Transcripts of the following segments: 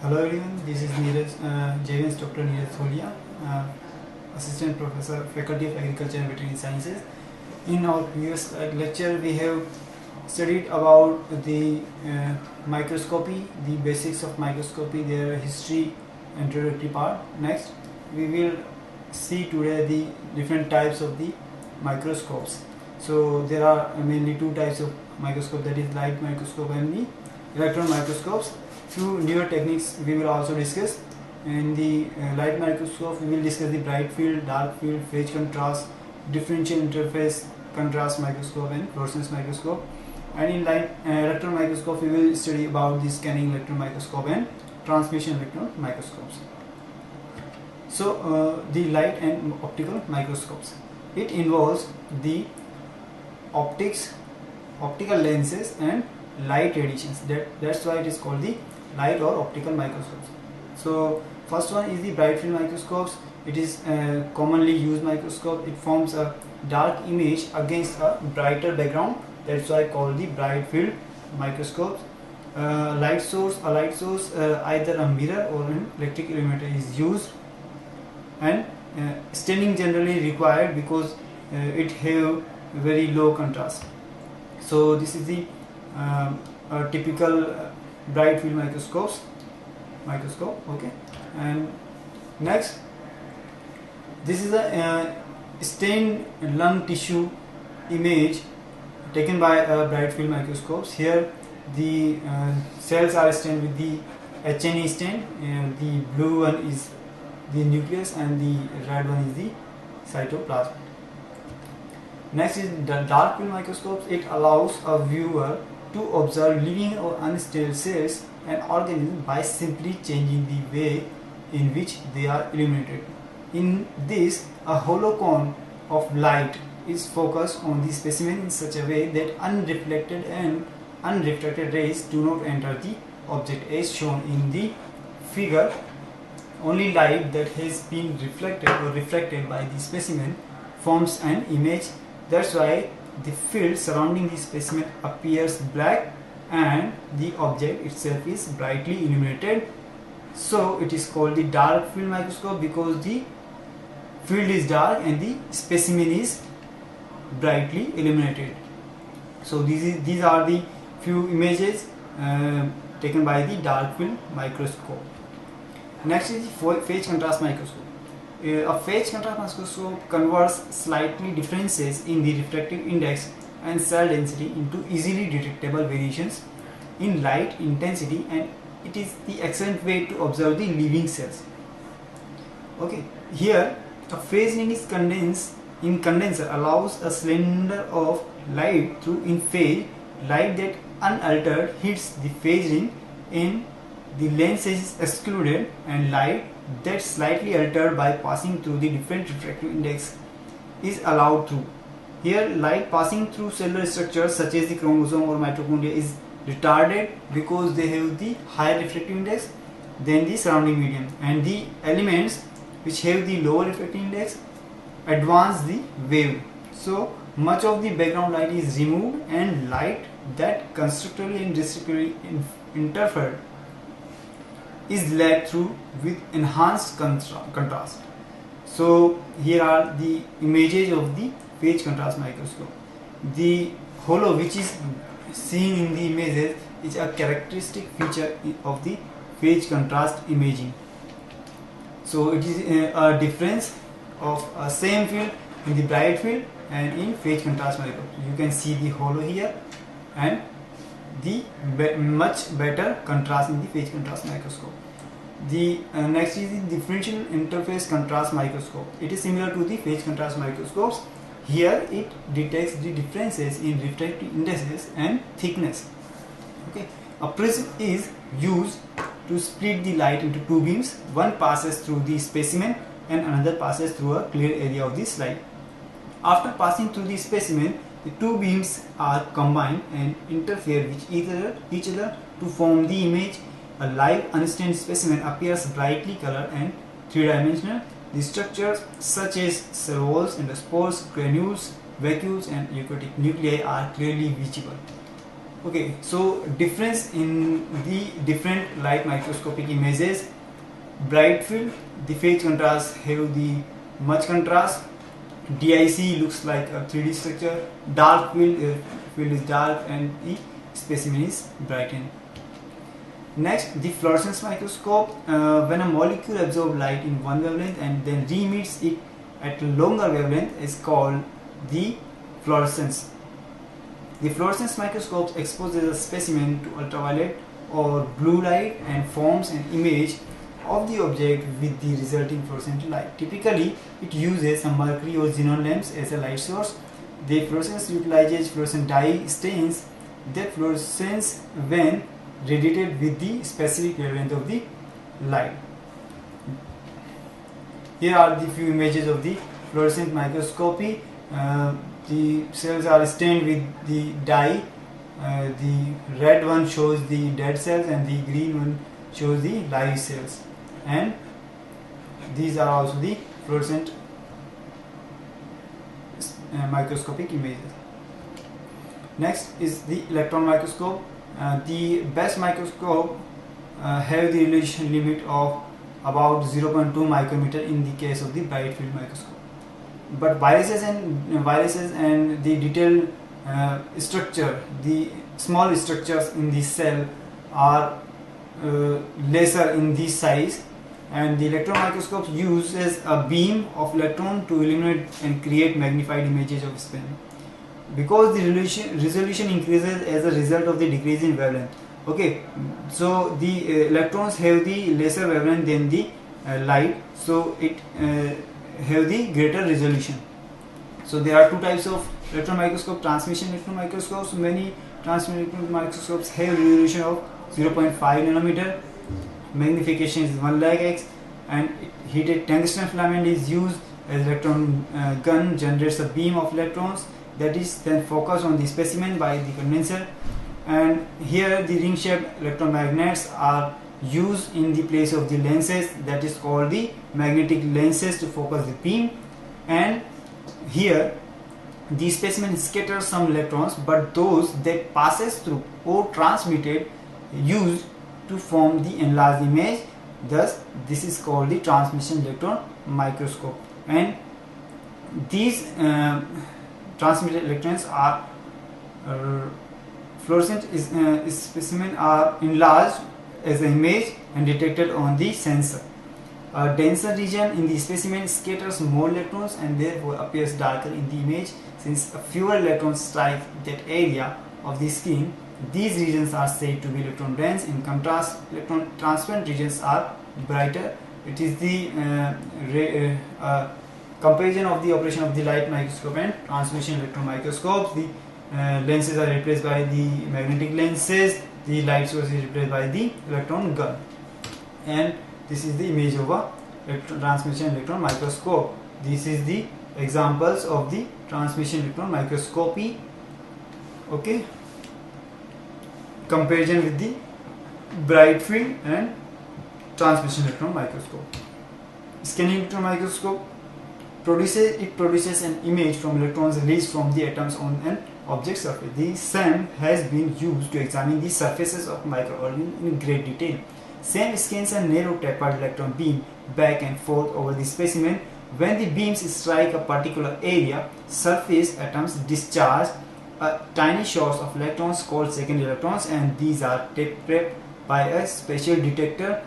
Hello everyone, this is Neeraj, JVS Dr. Neeraj Tholia, Assistant Professor, Faculty of Agriculture and Veterinary Sciences. In our previous lecture, we have studied about the microscopy, the basics of microscopy, their history, introductory part. Next, we will see today the different types of the microscopes. So there are mainly two types of microscope, that is light microscope and the electron microscopes. Few newer techniques we will also discuss. In the light microscope, we will discuss the bright field, dark field, phase contrast, differential interface contrast microscope and fluorescence microscope. And in light electron microscope, we will study about the scanning electron microscope and transmission electron microscopes. So the light and optical microscopes, it involves the optical lenses and light radiations. That's why it is called the light or optical microscopes. So first one is the bright field microscopes. It is a commonly used microscope. It forms a dark image against a brighter background. That's why called the bright field microscopes. A light source, either a mirror or an electric illuminator is used, and staining generally required because it have very low contrast. So this is the typical bright field microscope. Okay, and next, this is a stained lung tissue image taken by bright field microscopes. Here the cells are stained with the HNE stain, and the blue one is the nucleus and the red one is the cytoplasm. Next is the dark field microscopes. It allows a viewer to observe living or unstable cells and organisms by simply changing the way in which they are illuminated. In this, a hollow cone of light is focused on the specimen in such a way that unreflected and unrefracted rays do not enter the object, as shown in the figure. Only light that has been reflected or refracted by the specimen forms an image. That's why the field surrounding the specimen appears black and the object itself is brightly illuminated. So it is called the dark field microscope because the field is dark and the specimen is brightly illuminated. So these are the few images taken by the dark field microscope. Next is the phase contrast microscope. A phase contrast microscope converts slightly differences in the refractive index and cell density into easily detectable variations in light intensity, and it is the excellent way to observe the living cells. Okay, here a phase ring is condenser allows a cylinder of light through in phase. Light that unaltered hits the phase ring in the lens is excluded, and light that slightly altered by passing through the different refractive index is allowed through. Here, light passing through cellular structures such as the chromosome or mitochondria is retarded because they have the higher refractive index than the surrounding medium, and the elements which have the lower refractive index advance the wave. So much of the background light is removed, and light that constructively and destructively interfered is led through with enhanced contrast. So here are the images of the phase contrast microscope. The hollow which is seen in the images is a characteristic feature of the phase contrast imaging. So it is a difference of a same field in the bright field and in phase contrast microscope. You can see the hollow here and the much better contrast in the phase contrast microscope. The next is the differential interface contrast microscope. It is similar to the phase contrast microscopes. Here it detects the differences in refractive indices and thickness. Okay, a prism is used to split the light into two beams. One passes through the specimen and another passes through a clear area of the slide. After passing through the specimen, the two beams are combined and interfere with each other to form the image. A live unstained specimen appears brightly colored and three-dimensional. The structures such as cell walls, endospores, granules, vacuoles and eukaryotic nuclei are clearly visible. Okay, so difference in the different light microscopic images. Bright field, the phase contrast have the much contrast. DIC looks like a 3D structure. Dark field, field is dark and the specimen is brightened. Next, the fluorescence microscope. When a molecule absorbs light in one wavelength and then re-emits it at a longer wavelength is called the fluorescence. The fluorescence microscope exposes a specimen to ultraviolet or blue light and forms an image of the object with the resulting fluorescent light. Typically, it uses a mercury or xenon lamps as a light source. The fluorescence utilizes fluorescent dye stains that fluorescence when radiated with the specific wavelength of the light. Here are the few images of the fluorescent microscopy. The cells are stained with the dye. The red one shows the dead cells and the green one shows the live cells, and these are also the fluorescent microscopic images. Next is the electron microscope. The best microscope have the resolution limit of about 0.2 micrometer in the case of the bright field microscope. But viruses and the detailed structure, the small structures in the cell are lesser in this size, and the electron microscope uses a beam of electron to illuminate and create magnified images of specimen. Because the resolution increases as a result of the decrease in wavelength. Okay, so the electrons have the lesser wavelength than the light, so it have the greater resolution. So there are two types of electron microscope: transmission electron microscopes. Many transmission electron microscopes have resolution of 0.5 nanometer. Magnification is 1 lakh x, and heated tungsten filament is used as electron gun, generates a beam of electrons that is then focused on the specimen by the condenser. And here the ring shaped electron magnets are used in the place of the lenses, that is called the magnetic lenses, to focus the beam. And here the specimen scatters some electrons, but those that passes through or transmitted used to form the enlarged image. Thus this is called the transmission electron microscope. And these transmitted electrons are fluorescent specimen are enlarged as an image and detected on the sensor. A denser region in the specimen scatters more electrons and therefore appears darker in the image. Since fewer electrons strike that area of the skin, these regions are said to be electron dense. In contrast, electron transparent regions are brighter. It is the comparison of the operation of the light microscope and transmission electron microscopes. The lenses are replaced by the magnetic lenses. The light source is replaced by the electron gun. And this is the image of a transmission electron microscope. This is the examples of the transmission electron microscopy. Okay, comparison with the bright field and transmission electron microscope. Scanning electron microscope produces an image from electrons released from the atoms on an object surface. The SEM has been used to examine the surfaces of microorganisms in great detail. SEM scans a narrow tapered electron beam back and forth over the specimen. When the beams strike a particular area, surface atoms discharge a tiny shots of electrons called secondary electrons, and these are prepped by a special detector.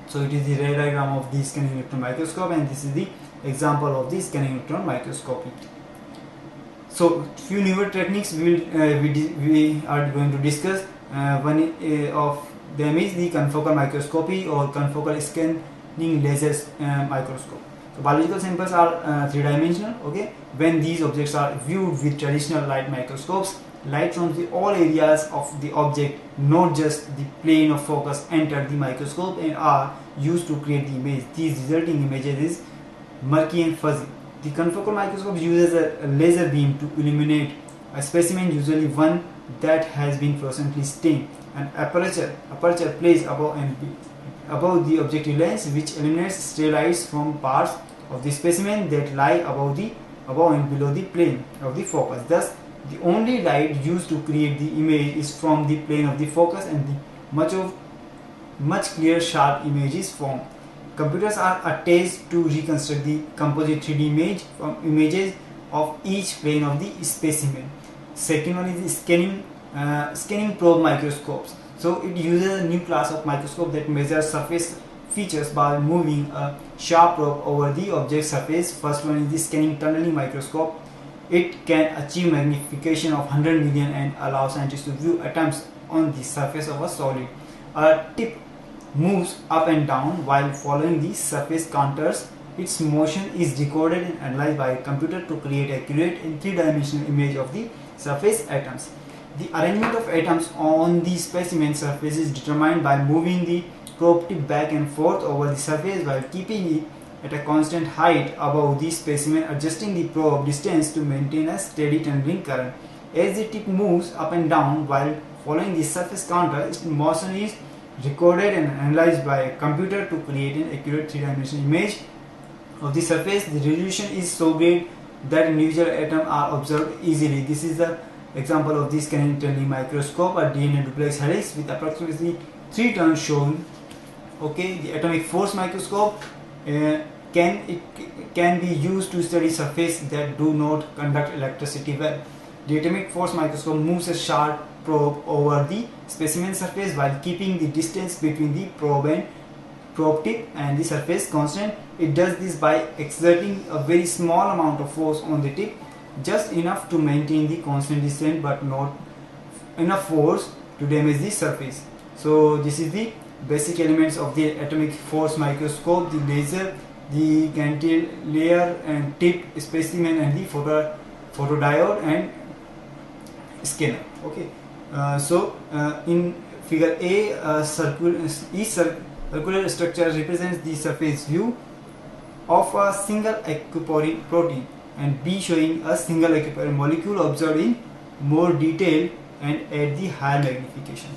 So it is the ray diagram of the scanning electron microscope, and this is the example of the scanning electron microscopy. So few newer techniques we are going to discuss. One of them is the confocal microscopy or confocal scanning laser microscope. So biological samples are three-dimensional. Okay, when these objects are viewed with traditional light microscopes, light from all areas of the object, not just the plane of focus, enter the microscope and are used to create the image. These resulting images is murky and fuzzy. The confocal microscope uses a laser beam to illuminate a specimen, usually one that has been fluorescently stained. An aperture placed above the objective lens, which eliminates stray lights from parts of the specimen that lie above and below the plane of the focus. Thus, The only light used to create the image is from the plane of the focus, and the much clear sharp image is formed. Computers are attached to reconstruct the composite 3D image from images of each plane of the specimen. Second one is the scanning probe microscopes. So it uses a new class of microscope that measures surface features by moving a sharp probe over the object surface. First one is the scanning tunneling microscope. It can achieve magnification of 100 million and allow scientists to view atoms on the surface of a solid. A tip moves up and down while following the surface contours. Its motion is recorded and analyzed by a computer to create accurate and three-dimensional image of the surface atoms. The arrangement of atoms on the specimen surface is determined by moving the probe tip back and forth over the surface while keeping it at a constant height above the specimen, adjusting the probe distance to maintain a steady tunneling current. As the tip moves up and down while following the surface contour, its motion is recorded and analyzed by a computer to create an accurate three-dimensional image of the surface. The resolution is so great that individual atoms are observed easily. This is the example of this scanning tunneling microscope, a DNA duplex helix with approximately 3 turns shown. Okay, the atomic force microscope can be used to study surfaces that do not conduct electricity well. The atomic force microscope moves a sharp probe over the specimen surface while keeping the distance between the probe tip and the surface constant. It does this by exerting a very small amount of force on the tip, just enough to maintain the constant distance but not enough force to damage the surface. So this is the basic elements of the atomic force microscope: the laser, the cantilever and tip, specimen, and the photodiode and scanner. Okay, in figure A, each circular structure represents the surface view of a single aquaporin protein, and B showing a single aquaporin molecule observed in more detail and at the higher magnification.